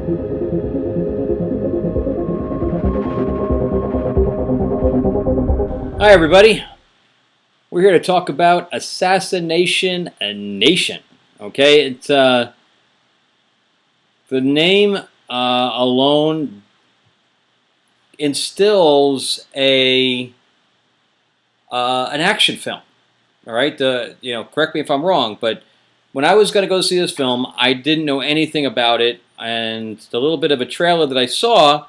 Hi, everybody. We're here to talk about Assassination Nation. Okay, it's the name alone instills an action film. All right, correct me if I'm wrong, but when I was going to go see this film, I didn't know anything about it, and the little bit of a trailer that I saw,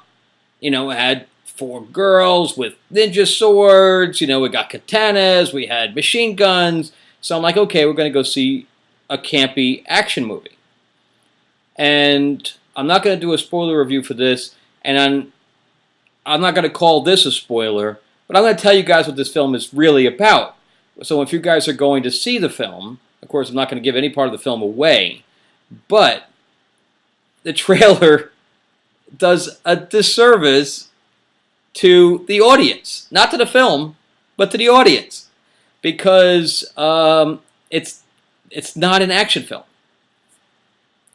had 4 girls with ninja swords. We got katanas, we had machine guns. So I'm like, okay, we're going to go see a campy action movie. And I'm not going to do a spoiler review for this, and I'm not going to call this a spoiler, but I'm going to tell you guys what this film is really about. So if you guys are going to see the film, of course, I'm not going to give any part of the film away, but the trailer does a disservice to the audience. Not to the film, but to the audience. Because it's not an action film.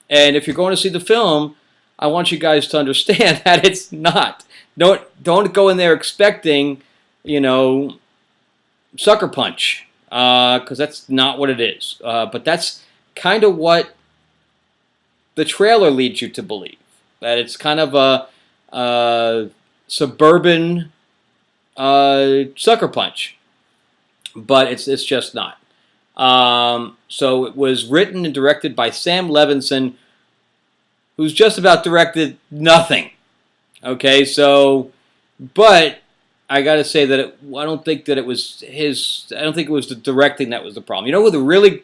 And if you're going to see the film, I want you guys to understand that it's not. Don't go in there expecting, sucker punch. Because that's not what it is. But that's kind of what the trailer leads you to believe. That it's kind of a suburban sucker punch, but it's just not. So it was written and directed by Sam Levinson, who's just about directed nothing. Okay, so, but I got to say that I don't think that it was his. I don't think it was the directing that was the problem. You know who the really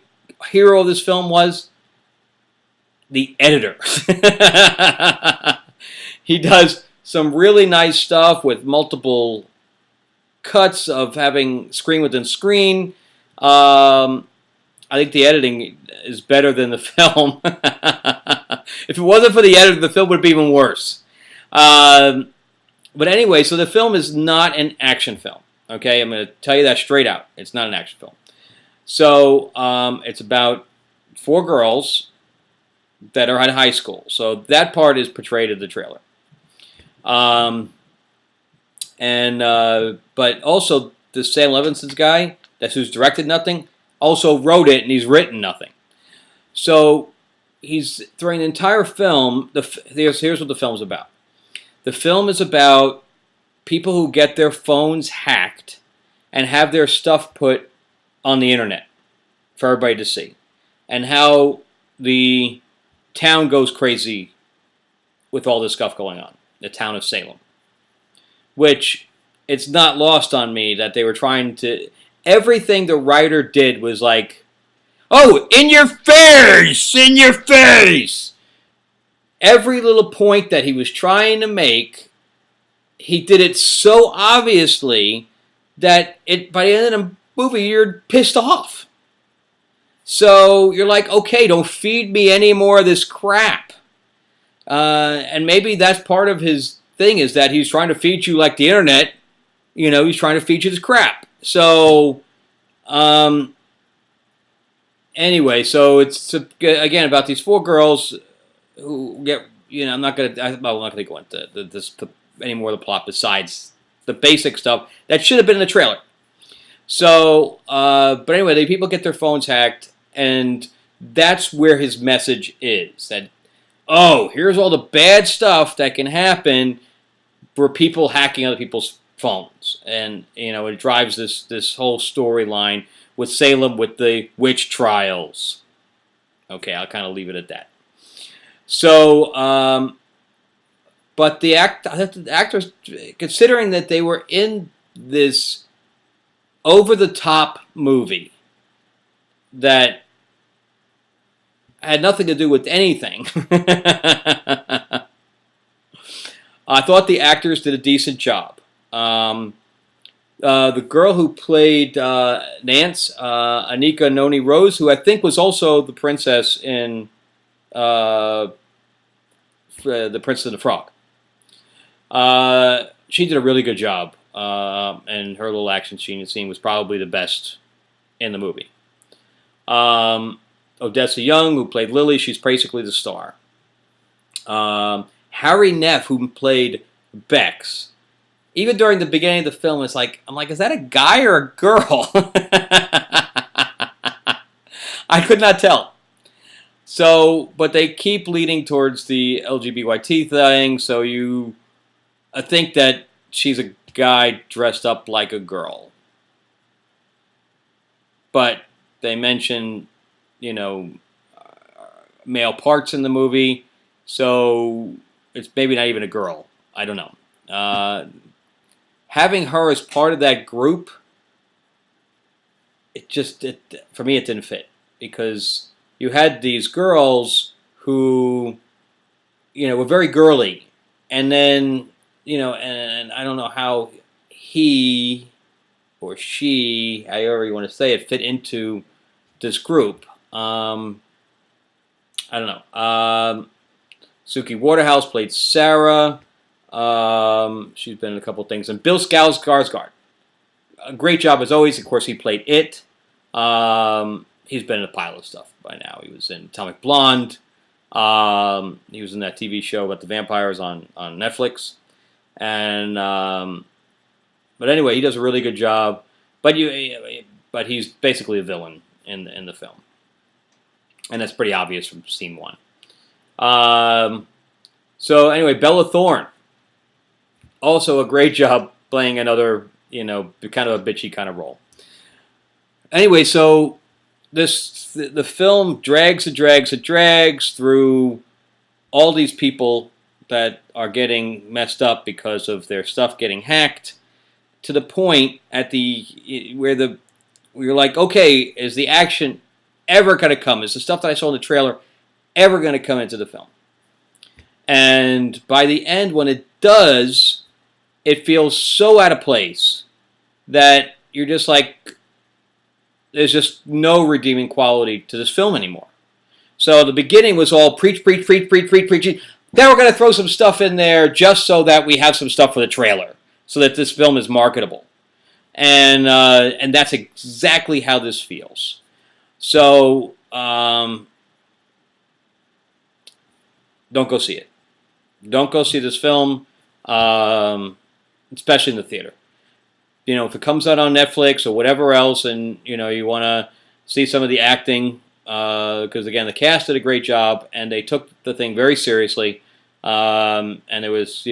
hero of this film was? The editor. He does some really nice stuff with multiple cuts of having screen within screen. I think the editing is better than the film. If it wasn't for the editor, the film would be even worse. But anyway, so the film is not an action film. Okay, I'm going to tell you that straight out. It's not an action film. So it's about 4 girls that are in high school. So that part is portrayed in the trailer. But also the Sam Levinson's guy, that's who's directed nothing, also wrote it, and he's written nothing. So he's during the entire film. Here's what the film's about. The film is about people who get their phones hacked and have their stuff put on the internet for everybody to see, and how the town goes crazy with all this stuff going on. The town of Salem. Which, it's not lost on me that they were trying to... Everything the writer did was like, oh, in your face! In your face! Every little point that he was trying to make, he did it so obviously that by the end of the movie, you're pissed off. So you're like, okay, don't feed me any more of this crap. And maybe that's part of his thing, is that he's trying to feed you like the internet. He's trying to feed you this crap. So, anyway, so it's again about these 4 girls who get. I'm not gonna go into this any more of the plot besides the basic stuff that should have been in the trailer. So, but anyway, the people get their phones hacked, and that's where his message is. That, oh, here's all the bad stuff that can happen for people hacking other people's phones. And, it drives this whole storyline with Salem with the witch trials. Okay, I'll kind of leave it at that. So, but the actors, considering that they were in this over-the-top movie that had nothing to do with anything. I thought the actors did a decent job. The girl who played Nance, Anika Noni Rose, who I think was also the princess in The Princess and the Frog. She did a really good job, and her little action scene was probably the best in the movie. Odessa Young, who played Lily, she's basically the star. Harry Neff, who played Bex. Even during the beginning of the film, I'm like, is that a guy or a girl? I could not tell. So, but they keep leading towards the LGBT thing, so I think that she's a guy dressed up like a girl. But they mention, you know, male parts in the movie, so it's maybe not even a girl. I don't know. Having her as part of that group, for me, it didn't fit. Because you had these girls who, were very girly. And then, and I don't know how he or she, however you want to say it, fit into this group. I don't know. Suki Waterhouse played Sarah. She's been in a couple things. And Bill Skarsgård. A great job as always. Of course, he played It. He's been in a pile of stuff by now. He was in Atomic Blonde. He was in that TV show about the vampires on Netflix. And but anyway, he does a really good job. But he's basically a villain in the film, and that's pretty obvious from scene one. So anyway, Bella Thorne, also a great job playing another kind of a bitchy kind of role. Anyway, so the film drags through all these people that are getting messed up because of their stuff getting hacked, to the point where you're like, okay, is the action ever going to come? Is the stuff that I saw in the trailer ever going to come into the film? And by the end, when it does, it feels so out of place that you're just like, there's just no redeeming quality to this film anymore. So the beginning was all preach. Then we're going to throw some stuff in there just so that we have some stuff for the trailer, so that this film is marketable. And that's exactly how this feels. So don't go see it. Don't go see this film, especially in the theater. If it comes out on Netflix or whatever else, and you want to see some of the acting, because again, the cast did a great job, and they took the thing very seriously. And there was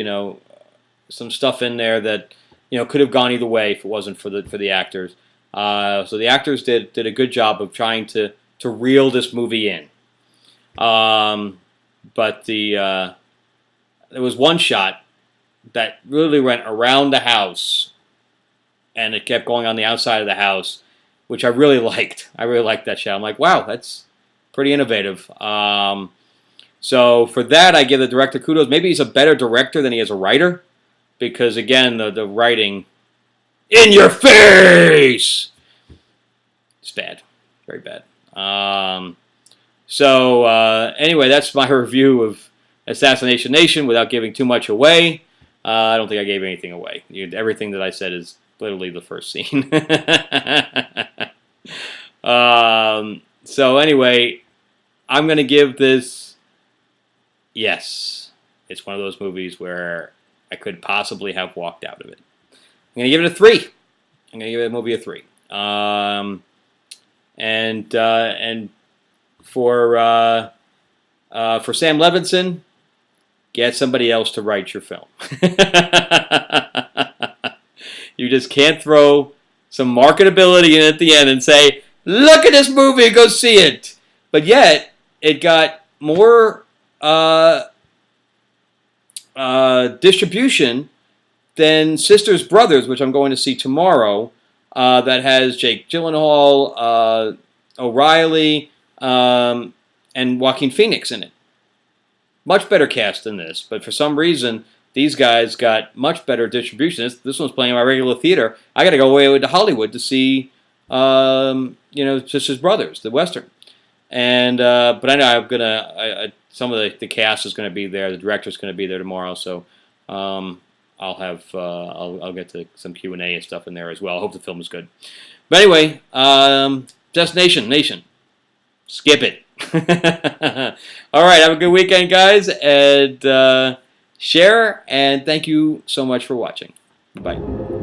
some stuff in there that could have gone either way if it wasn't for the actors. So the actors did a good job of trying to reel this movie in. But there was one shot that really went around the house, and it kept going on the outside of the house, which I really liked. I really liked that shot. I'm like, wow, that's pretty innovative. So for that, I give the director kudos. Maybe he's a better director than he is a writer, because again, the writing, in your face, it's bad, very bad. Anyway, that's my review of Assassination Nation without giving too much away. I don't think I gave anything away. Everything that I said is literally the first scene. So anyway, I'm going to give this, yes, it's one of those movies where I could possibly have walked out of it. I'm going to give it a 3. I'm going to give the movie a 3. And for Sam Levinson, get somebody else to write your film. You just can't throw some marketability in at the end and say, look at this movie, go see it. But yet, it got more distribution than Sisters Brothers, which I'm going to see tomorrow, that has Jake Gyllenhaal, O'Reilly, and Joaquin Phoenix in it. Much better cast than this, but for some reason, these guys got much better distribution. This one's playing in my regular theater. I got to go away to Hollywood to see, Sisters Brothers, the Western. And but I know some of the cast is going to be there. The director's going to be there tomorrow, so I'll get to some Q&A and stuff in there as well. I hope the film is good. But anyway, Assassination Nation, skip it. All right, have a good weekend, guys, and share, and thank you so much for watching. Bye.